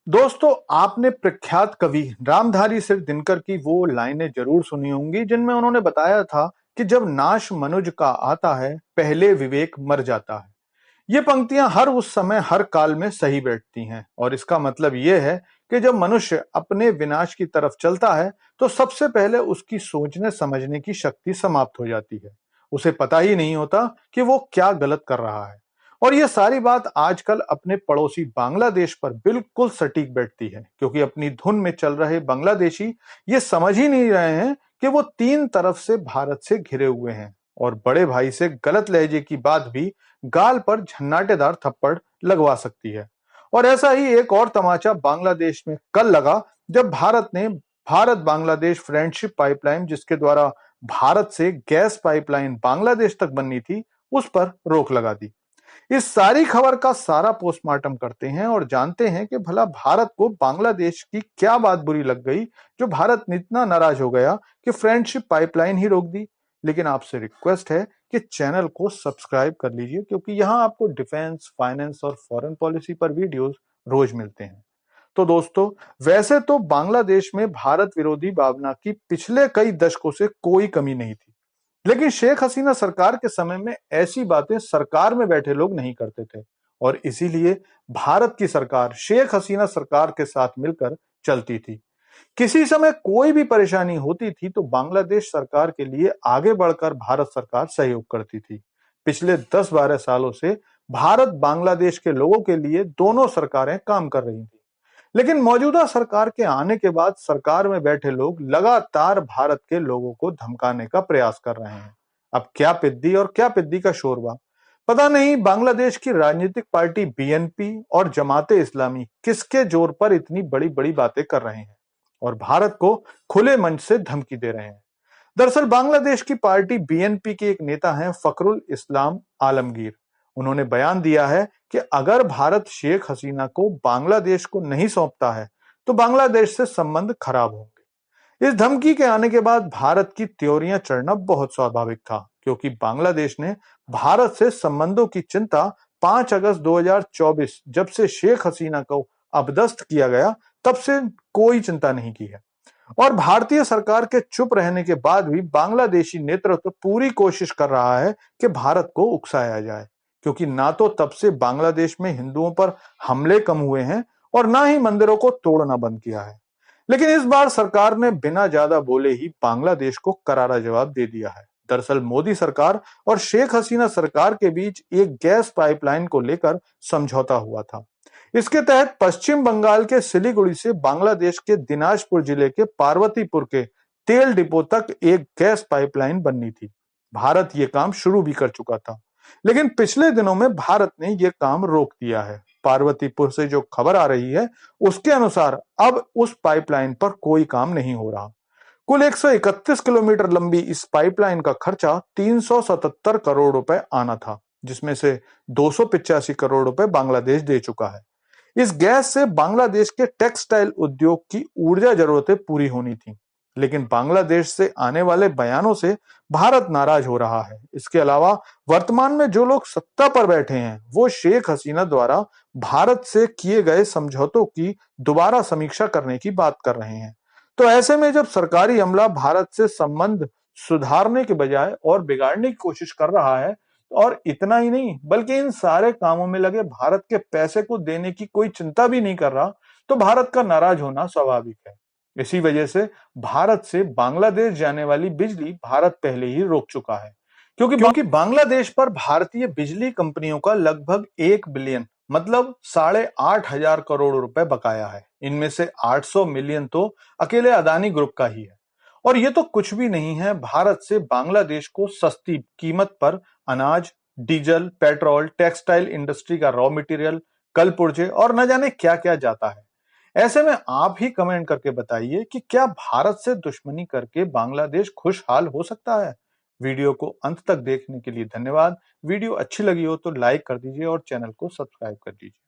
दोस्तों, आपने प्रख्यात कवि रामधारी सिर दिनकर की वो लाइनें जरूर सुनी होंगी जिनमें उन्होंने बताया था कि जब नाश मनुज का आता है, पहले विवेक मर जाता है। ये पंक्तियां हर उस समय हर काल में सही बैठती हैं और इसका मतलब ये है कि जब मनुष्य अपने विनाश की तरफ चलता है तो सबसे पहले उसकी सोचने समझने की शक्ति समाप्त हो जाती है। उसे पता ही नहीं होता कि वो क्या गलत कर रहा है। और ये सारी बात आजकल अपने पड़ोसी बांग्लादेश पर बिल्कुल सटीक बैठती है, क्योंकि अपनी धुन में चल रहे बांग्लादेशी ये समझ ही नहीं रहे हैं कि वो तीन तरफ से भारत से घिरे हुए हैं और बड़े भाई से गलत लहजे की बात भी गाल पर झन्नाटेदार थप्पड़ लगवा सकती है। और ऐसा ही एक और तमाचा बांग्लादेश में कल लगा, जब भारत ने भारत बांग्लादेश फ्रेंडशिप पाइपलाइन, जिसके द्वारा भारत से गैस पाइपलाइन बांग्लादेश तक बननी थी, उस पर रोक लगा दी। इस सारी खबर का सारा पोस्टमार्टम करते हैं और जानते हैं कि भला भारत को बांग्लादेश की क्या बात बुरी लग गई जो भारत इतना नाराज हो गया कि फ्रेंडशिप पाइपलाइन ही रोक दी। लेकिन आपसे रिक्वेस्ट है कि चैनल को सब्सक्राइब कर लीजिए, क्योंकि यहाँ आपको डिफेंस, फाइनेंस और फॉरेन पॉलिसी पर वीडियोस रोज मिलते हैं। तो दोस्तों, वैसे तो बांग्लादेश में भारत विरोधी भावना की पिछले कई दशकों से कोई कमी नहीं थी, लेकिन शेख हसीना सरकार के समय में ऐसी बातें सरकार में बैठे लोग नहीं करते थे और इसीलिए भारत की सरकार शेख हसीना सरकार के साथ मिलकर चलती थी। किसी समय कोई भी परेशानी होती थी तो बांग्लादेश सरकार के लिए आगे बढ़कर भारत सरकार सहयोग करती थी। पिछले 10-12 सालों से भारत बांग्लादेश के लोगों के लिए दोनों सरकारें काम कर रही थी। लेकिन मौजूदा सरकार के आने के बाद सरकार में बैठे लोग लगातार भारत के लोगों को धमकाने का प्रयास कर रहे हैं। अब क्या पिद्दी और क्या पिद्दी का शोरबा, पता नहीं बांग्लादेश की राजनीतिक पार्टी बीएनपी और जमाते इस्लामी किसके जोर पर इतनी बड़ी बड़ी बातें कर रहे हैं और भारत को खुले मंच से धमकी दे रहे हैं। दरअसल बांग्लादेश की पार्टी बीएनपी के एक नेता हैं फखरुल इस्लाम आलमगीर। उन्होंने बयान दिया है कि अगर भारत शेख हसीना को बांग्लादेश को नहीं सौंपता है तो बांग्लादेश से संबंध खराब होंगे। इस धमकी के आने के बाद भारत की त्योरियां चढ़ना बहुत स्वाभाविक था, क्योंकि बांग्लादेश ने भारत से संबंधों की चिंता 5 अगस्त 2024 जब से शेख हसीना को अपदस्थ किया गया तब से कोई चिंता नहीं की है। और भारतीय सरकार के चुप रहने के बाद भी बांग्लादेशी नेतृत्व पूरी कोशिश कर रहा है कि भारत को उकसाया जाए, क्योंकि ना तो तब से बांग्लादेश में हिंदुओं पर हमले कम हुए हैं और ना ही मंदिरों को तोड़ना बंद किया है। लेकिन इस बार सरकार ने बिना ज्यादा बोले ही बांग्लादेश को करारा जवाब दे दिया है। दरअसल मोदी सरकार और शेख हसीना सरकार के बीच एक गैस पाइपलाइन को लेकर समझौता हुआ था। इसके तहत पश्चिम बंगाल के सिलीगुड़ी से बांग्लादेश के दिनाजपुर जिले के पार्वतीपुर के तेल डिपो तक एक गैस पाइपलाइन बननी थी। भारत ये काम शुरू भी कर चुका था, लेकिन पिछले दिनों में भारत ने ये काम रोक दिया है। पार्वतीपुर से जो खबर आ रही है उसके अनुसार अब उस पाइपलाइन पर कोई काम नहीं हो रहा। कुल 131 किलोमीटर लंबी इस पाइपलाइन का खर्चा 377 करोड़ रुपए आना था, जिसमें से 285 करोड़ रुपए बांग्लादेश दे चुका है। इस गैस से बांग्लादेश के टेक्सटाइल उद्योग की ऊर्जा जरूरतें पूरी होनी थी, लेकिन बांग्लादेश से आने वाले बयानों से भारत नाराज हो रहा है। इसके अलावा वर्तमान में जो लोग सत्ता पर बैठे हैं वो शेख हसीना द्वारा भारत से किए गए समझौतों की दोबारा समीक्षा करने की बात कर रहे हैं। तो ऐसे में जब सरकारी अमला भारत से संबंध सुधारने के बजाय और बिगाड़ने की कोशिश कर रहा है, और इतना ही नहीं बल्कि इन सारे कामों में लगे भारत के पैसे को देने की कोई चिंता भी नहीं कर रहा, तो भारत का नाराज होना स्वाभाविक है। इसी वजह से भारत से बांग्लादेश जाने वाली बिजली भारत पहले ही रोक चुका है, क्योंकि बांग्लादेश पर भारतीय बिजली कंपनियों का लगभग 1 बिलियन मतलब 8,500 करोड़ रुपए बकाया है। इनमें से 800 मिलियन तो अकेले अदानी ग्रुप का ही है। और ये तो कुछ भी नहीं है, भारत से बांग्लादेश को सस्ती कीमत पर अनाज, डीजल, पेट्रोल, टेक्सटाइल इंडस्ट्री का रॉ मटेरियल, कल पुर्जे और न जाने क्या क्या जाता है। ऐसे में आप ही कमेंट करके बताइए कि क्या भारत से दुश्मनी करके बांग्लादेश खुशहाल हो सकता है। वीडियो को अंत तक देखने के लिए धन्यवाद। वीडियो अच्छी लगी हो तो लाइक कर दीजिए और चैनल को सब्सक्राइब कर दीजिए।